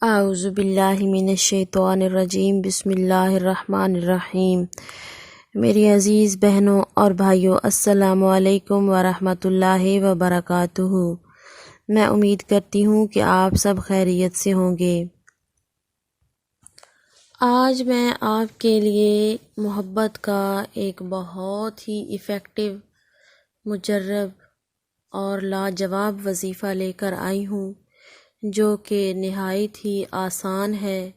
اعوذ باللہ من الشیطان الرجیم، بسم اللہ الرحمن الرحیم۔ میری عزیز بہنوں اور بھائیوں، السلام علیکم ورحمۃ اللہ وبرکاتہ۔ میں امید کرتی ہوں کہ آپ سب خیریت سے ہوں گے۔ آج میں آپ کے لیے محبت کا ایک بہت ہی ایفیکٹو، مجرب اور لاجواب وظیفہ لے کر آئی ہوں، جو کہ نہایت ہی آسان ہے،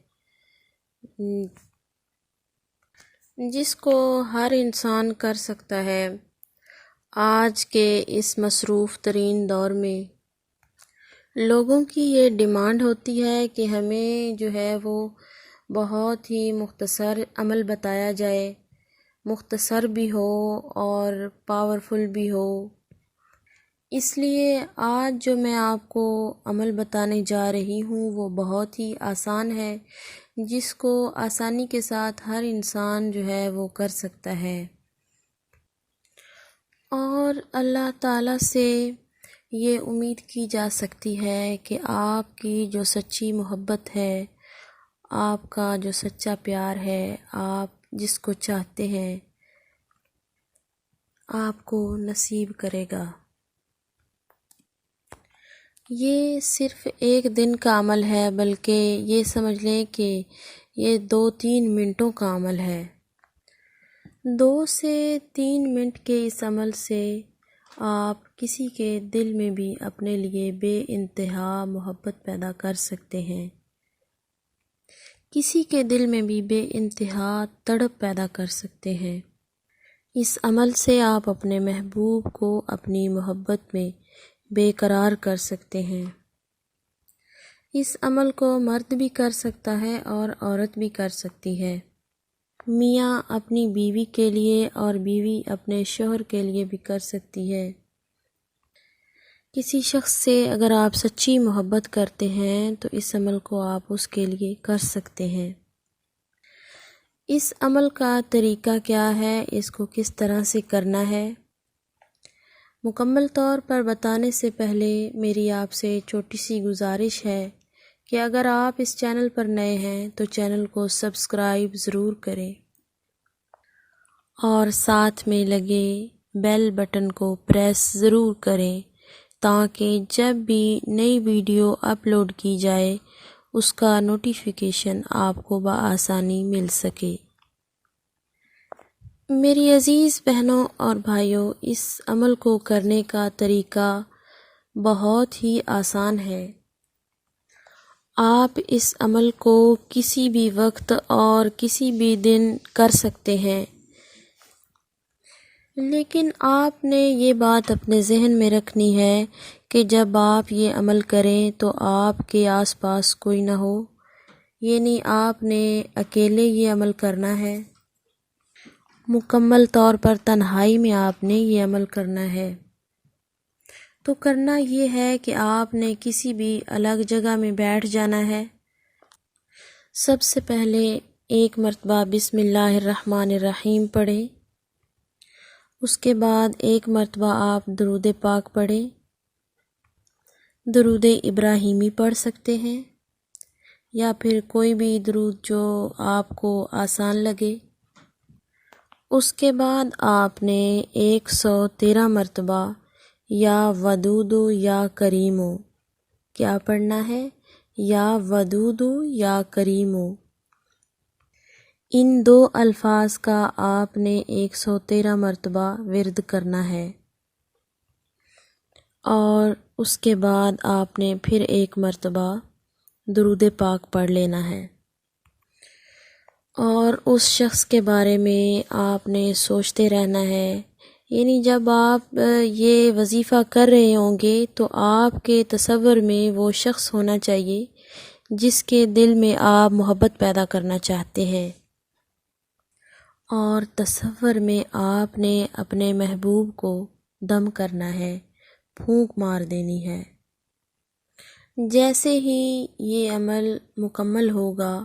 جس کو ہر انسان کر سکتا ہے۔ آج کے اس مصروف ترین دور میں لوگوں کی یہ ڈیمانڈ ہوتی ہے کہ ہمیں جو ہے وہ بہت ہی مختصر عمل بتایا جائے، مختصر بھی ہو اور پاورفل بھی ہو۔ اس لیے آج جو میں آپ کو عمل بتانے جا رہی ہوں وہ بہت ہی آسان ہے، جس کو آسانی کے ساتھ ہر انسان جو ہے وہ کر سکتا ہے، اور اللہ تعالیٰ سے یہ امید کی جا سکتی ہے کہ آپ کی جو سچی محبت ہے، آپ کا جو سچا پیار ہے، آپ جس کو چاہتے ہیں، آپ کو نصیب کرے گا۔ یہ صرف ایک دن کا عمل ہے، بلکہ یہ سمجھ لیں کہ یہ 2-3 منٹوں کا عمل ہے۔ 2 سے 3 منٹ کے اس عمل سے آپ کسی کے دل میں بھی اپنے لیے بے انتہا محبت پیدا کر سکتے ہیں، کسی کے دل میں بھی بے انتہا تڑپ پیدا کر سکتے ہیں۔ اس عمل سے آپ اپنے محبوب کو اپنی محبت میں بے قرار کر سکتے ہیں۔ اس عمل کو مرد بھی کر سکتا ہے اور عورت بھی کر سکتی ہے۔ میاں اپنی بیوی کے لیے اور بیوی اپنے شوہر کے لیے بھی کر سکتی ہے۔ کسی شخص سے اگر آپ سچی محبت کرتے ہیں تو اس عمل کو آپ اس کے لیے کر سکتے ہیں۔ اس عمل کا طریقہ کیا ہے، اس کو کس طرح سے کرنا ہے، مکمل طور پر بتانے سے پہلے میری آپ سے چھوٹی سی گزارش ہے کہ اگر آپ اس چینل پر نئے ہیں تو چینل کو سبسکرائب ضرور کریں اور ساتھ میں لگے بیل بٹن کو پریس ضرور کریں، تاکہ جب بھی نئی ویڈیو اپلوڈ کی جائے اس کا نوٹیفیکیشن آپ کو بآسانی مل سکے۔ میری عزیز بہنوں اور بھائیوں، اس عمل کو کرنے کا طریقہ بہت ہی آسان ہے۔ آپ اس عمل کو کسی بھی وقت اور کسی بھی دن کر سکتے ہیں، لیکن آپ نے یہ بات اپنے ذہن میں رکھنی ہے کہ جب آپ یہ عمل کریں تو آپ کے آس پاس کوئی نہ ہو، یعنی آپ نے اکیلے یہ عمل کرنا ہے، مکمل طور پر تنہائی میں آپ نے یہ عمل کرنا ہے۔ تو کرنا یہ ہے کہ آپ نے کسی بھی الگ جگہ میں بیٹھ جانا ہے۔ سب سے پہلے 1 مرتبہ بسم اللہ الرحمن الرحیم پڑھیں، اس کے بعد 1 مرتبہ آپ درود پاک پڑھیں، درود ابراہیمی پڑھ سکتے ہیں یا پھر کوئی بھی درود جو آپ کو آسان لگے۔ اس کے بعد آپ نے 113 مرتبہ یا ودودو یا کریمو کیا پڑھنا ہے، یا ودودو یا کریمو۔ ان 2 الفاظ کا آپ نے 113 مرتبہ ورد کرنا ہے، اور اس کے بعد آپ نے پھر 1 مرتبہ درود پاک پڑھ لینا ہے، اور اس شخص کے بارے میں آپ نے سوچتے رہنا ہے، یعنی جب آپ یہ وظیفہ کر رہے ہوں گے تو آپ کے تصور میں وہ شخص ہونا چاہیے جس کے دل میں آپ محبت پیدا کرنا چاہتے ہیں، اور تصور میں آپ نے اپنے محبوب کو دم کرنا ہے، پھونک مار دینی ہے۔ جیسے ہی یہ عمل مکمل ہوگا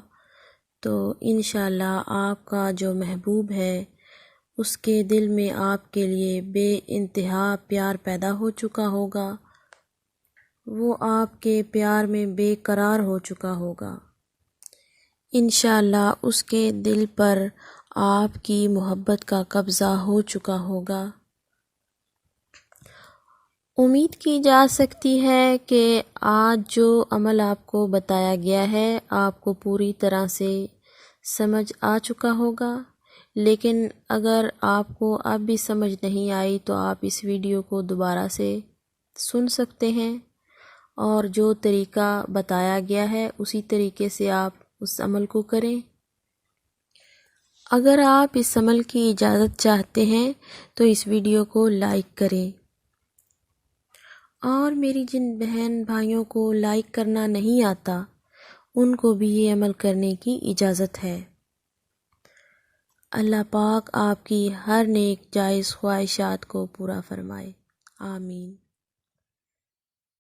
تو انشاءاللہ آپ کا جو محبوب ہے اس کے دل میں آپ کے لیے بے انتہا پیار پیدا ہو چکا ہوگا، وہ آپ کے پیار میں بے قرار ہو چکا ہوگا۔ انشاءاللہ اس کے دل پر آپ کی محبت کا قبضہ ہو چکا ہوگا۔ امید کی جا سکتی ہے کہ آج جو عمل آپ کو بتایا گیا ہے آپ کو پوری طرح سے سمجھ آ چکا ہوگا، لیکن اگر آپ کو اب بھی سمجھ نہیں آئی تو آپ اس ویڈیو کو دوبارہ سے سن سکتے ہیں، اور جو طریقہ بتایا گیا ہے اسی طریقے سے آپ اس عمل کو کریں۔ اگر آپ اس عمل کی اجازت چاہتے ہیں تو اس ویڈیو کو لائک کریں، اور میری جن بہن بھائیوں کو لائک کرنا نہیں آتا ان کو بھی یہ عمل کرنے کی اجازت ہے۔ اللہ پاک آپ کی ہر نیک جائز خواہشات کو پورا فرمائے، آمین۔